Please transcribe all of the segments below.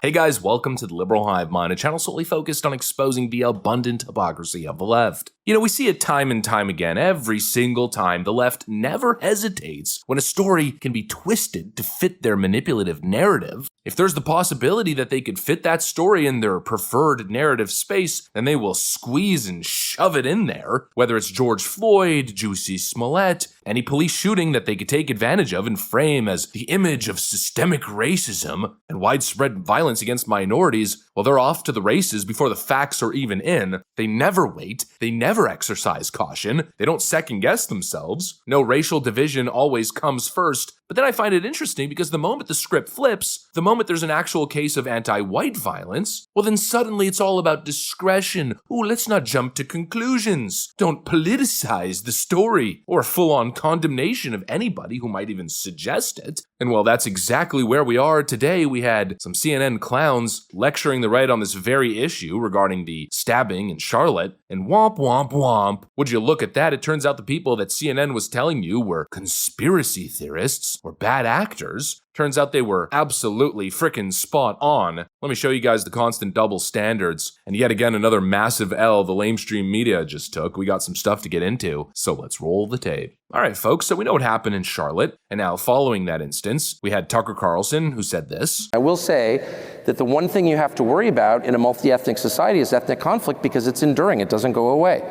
Hey guys, welcome to the Liberal Hive Mind, a channel solely focused on exposing the abundant hypocrisy of the left. You know, we see it time and time again. Every single time, the left never hesitates when a story can be twisted to fit their manipulative narrative. If there's the possibility that they could fit that story in their preferred narrative space, then they will squeeze and shove it in there. Whether it's George Floyd, Juicy Smollett, any police shooting that they could take advantage of and frame as the image of systemic racism and widespread violence against minorities, well, they're off to the races before the facts are even in. They never wait. They never exercise caution. They don't second guess themselves. No, racial division always comes first. But then I find it interesting because the moment the script flips, the moment there's an actual case of anti-white violence, well then suddenly it's all about discretion. Ooh, let's not jump to conclusions. Don't politicize the story or full-on condemnation of anybody who might even suggest it. And well, that's exactly where we are today. We had some CNN clowns lecturing the right on this very issue regarding the stabbing in Charlotte, and womp womp womp. Would you look at that? It turns out the people that CNN was telling you were conspiracy theorists or bad actors. Turns out they were absolutely frickin' spot on. Let me show you guys the constant double standards. And yet again, another massive L the lamestream media just took. We got some stuff to get into, so let's roll the tape. All right, folks, so we know what happened in Charlotte. And now, following that instance, we had Tucker Carlson who said this. I will say that the one thing you have to worry about in a multi-ethnic society is ethnic conflict because it's enduring. It doesn't go away.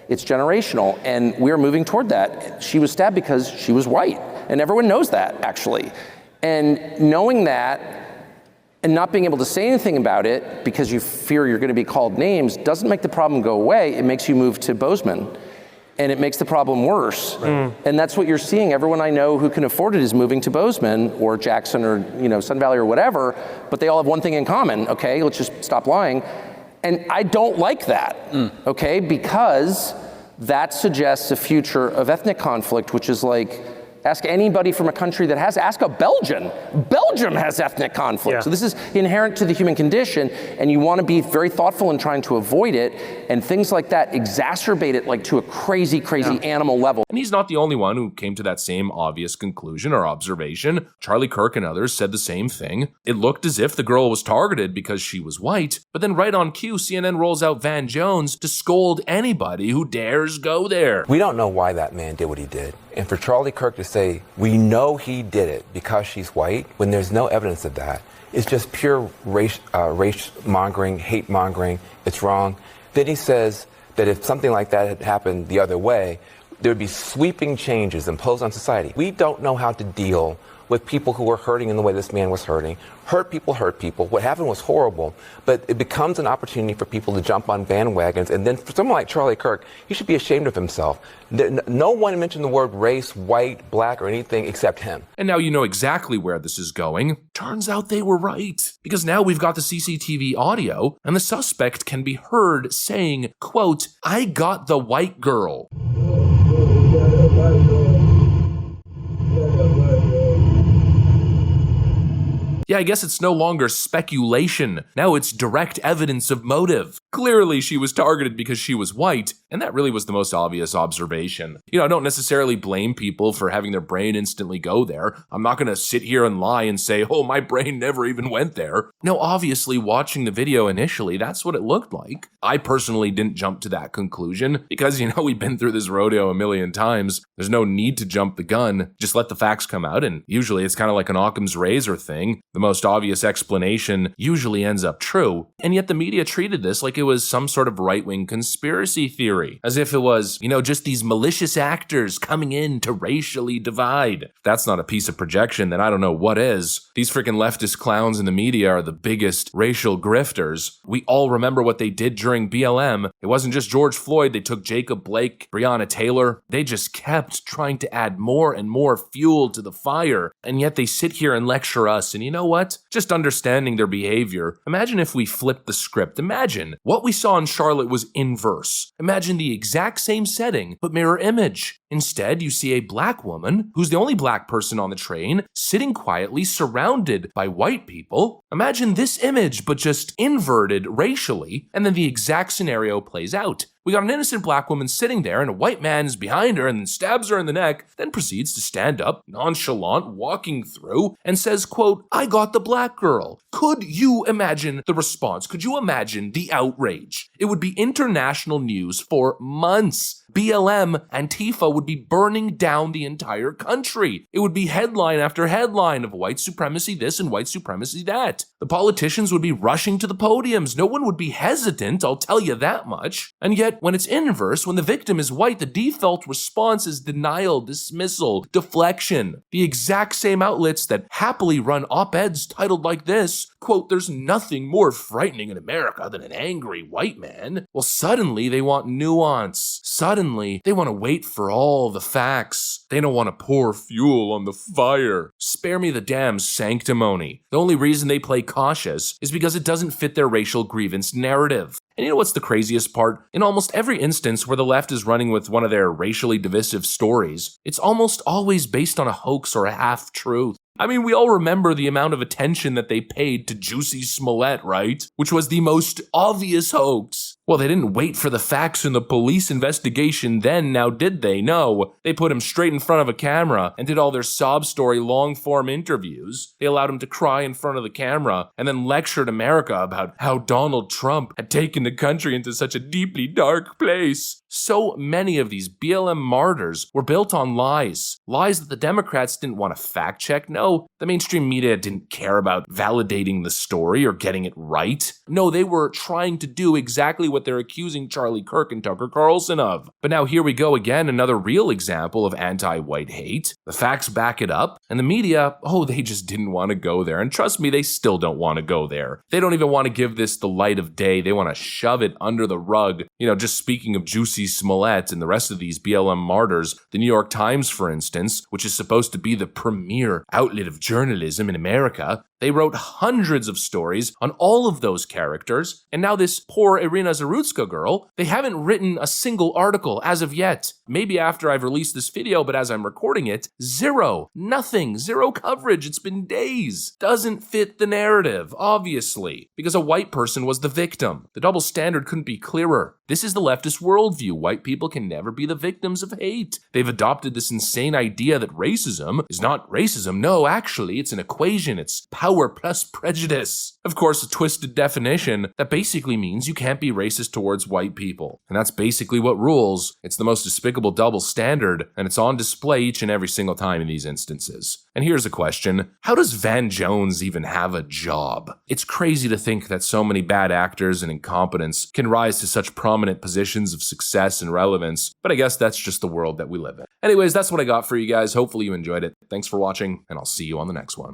It's generational, and we're moving toward that. She was stabbed because she was white, and everyone knows that, actually. And knowing that and not being able to say anything about it because you fear you're going to be called names doesn't make the problem go away. It makes you move to Bozeman, and it makes the problem worse. Right. And that's what you're seeing. Everyone I know who can afford it is moving to Bozeman or Jackson or Sun Valley or whatever, but they all have one thing in common. Okay, let's just stop lying. And I don't like that, okay, because that suggests a future of ethnic conflict, which is like, ask anybody from a country that has, ask a Belgian. Belgium has ethnic conflict. Yeah. So this is inherent to the human condition, and you want to be very thoughtful in trying to avoid it, and things like that exacerbate it like to a crazy animal level. And he's not the only one who came to that same obvious conclusion or observation. Charlie Kirk and others said the same thing. It looked as if the girl was targeted because she was white, but then right on cue, CNN rolls out Van Jones to scold anybody who dares go there. We don't know why that man did what he did. And for Charlie Kirk to say, we know he did it because she's white, when there's no evidence of that, it's just pure race mongering, hate mongering, it's wrong. Then he says that if something like that had happened the other way, there would be sweeping changes imposed on society. We don't know how to deal with people who were hurting in the way this man was hurting. Hurt people. What happened was horrible, but it becomes an opportunity for people to jump on bandwagons. And then for someone like Charlie Kirk, he should be ashamed of himself. No one mentioned the word race, white, black, or anything except him. And now you know exactly where this is going. Turns out they were right. Because now we've got the CCTV audio, and the suspect can be heard saying, quote, "I got the white girl." Yeah, I guess it's no longer speculation. Now it's direct evidence of motive. Clearly, she was targeted because she was white, and that really was the most obvious observation. You know, I don't necessarily blame people for having their brain instantly go there. I'm not gonna sit here and lie and say, oh, my brain never even went there. No, obviously, watching the video initially, that's what it looked like. I personally didn't jump to that conclusion because, we've been through this rodeo a million times. There's no need to jump the gun. Just let the facts come out, and usually it's kind of like an Occam's razor thing. The most obvious explanation usually ends up true, and yet the media treated this like it was some sort of right-wing conspiracy theory, as if it was, just these malicious actors coming in to racially divide. If that's not a piece of projection, then I don't know what is. These freaking leftist clowns in the media are the biggest racial grifters. We all remember what they did during BLM. It wasn't just George Floyd. They took Jacob Blake, Breonna Taylor. They just kept trying to add more and more fuel to the fire, and yet they sit here and lecture us, and you know what? Just understanding their behavior. Imagine if we flipped the script. Imagine what we saw in Charlotte was inverse. Imagine the exact same setting, but mirror image. Instead, you see a black woman, who's the only black person on the train, sitting quietly surrounded by white people. Imagine this image, but just inverted racially, and then the exact scenario plays out. We got an innocent black woman sitting there and a white man is behind her and then stabs her in the neck, then proceeds to stand up, nonchalant, walking through, and says, quote, "I got the black girl." Could you imagine the response? Could you imagine the outrage? It would be international news for months. BLM, Antifa would be burning down the entire country. It would be headline after headline of white supremacy this and white supremacy that. The politicians would be rushing to the podiums. No one would be hesitant, I'll tell you that much. And yet, when it's inverse, when the victim is white, the default response is denial, dismissal, deflection. The exact same outlets that happily run op-eds titled like this, quote, "There's nothing more frightening in America than an angry white man." Well, suddenly they want nuance. Suddenly, they want to wait for all the facts. They don't want to pour fuel on the fire. Spare me the damn sanctimony. The only reason they play cautious is because it doesn't fit their racial grievance narrative. And you know what's the craziest part? In almost every instance where the left is running with one of their racially divisive stories, it's almost always based on a hoax or a half-truth. I mean, we all remember the amount of attention that they paid to Juicy Smollett, right? Which was the most obvious hoax. Well, they didn't wait for the facts in the police investigation then, now did they? No. They put him straight in front of a camera and did all their sob story long-form interviews. They allowed him to cry in front of the camera and then lectured America about how Donald Trump had taken the country into such a deeply dark place. So many of these BLM martyrs were built on lies. Lies that the Democrats didn't want to fact check. No, the mainstream media didn't care about validating the story or getting it right. No, they were trying to do exactly what they're accusing Charlie Kirk and Tucker Carlson of. But now here we go again, another real example of anti-white hate. The facts back it up, and the media, they just didn't want to go there. And trust me, they still don't want to go there. They don't even want to give this the light of day. They want to shove it under the rug. Just speaking of Juicy Smollett and the rest of these BLM martyrs, the New York Times, for instance, which is supposed to be the premier outlet of journalism in America, they wrote hundreds of stories on all of those characters, and now this poor Irina Zarutska girl, they haven't written a single article as of yet. Maybe after I've released this video, but as I'm recording it, zero, nothing, zero coverage. It's been days. Doesn't fit the narrative, obviously, because a white person was the victim. The double standard couldn't be clearer. This is the leftist worldview. White people can never be the victims of hate. They've adopted this insane idea that racism is not racism. No, actually, it's an equation. It's power plus prejudice. Of course, a twisted definition that basically means you can't be racist towards white people. And that's basically what rules. It's the most despicable double standard, and it's on display each and every single time in these instances. And here's a question. How does Van Jones even have a job? It's crazy to think that so many bad actors and incompetence can rise to such prominent positions of success and relevance, but I guess that's just the world that we live in. Anyways, that's what I got for you guys. Hopefully you enjoyed it. Thanks for watching, and I'll see you on the next one.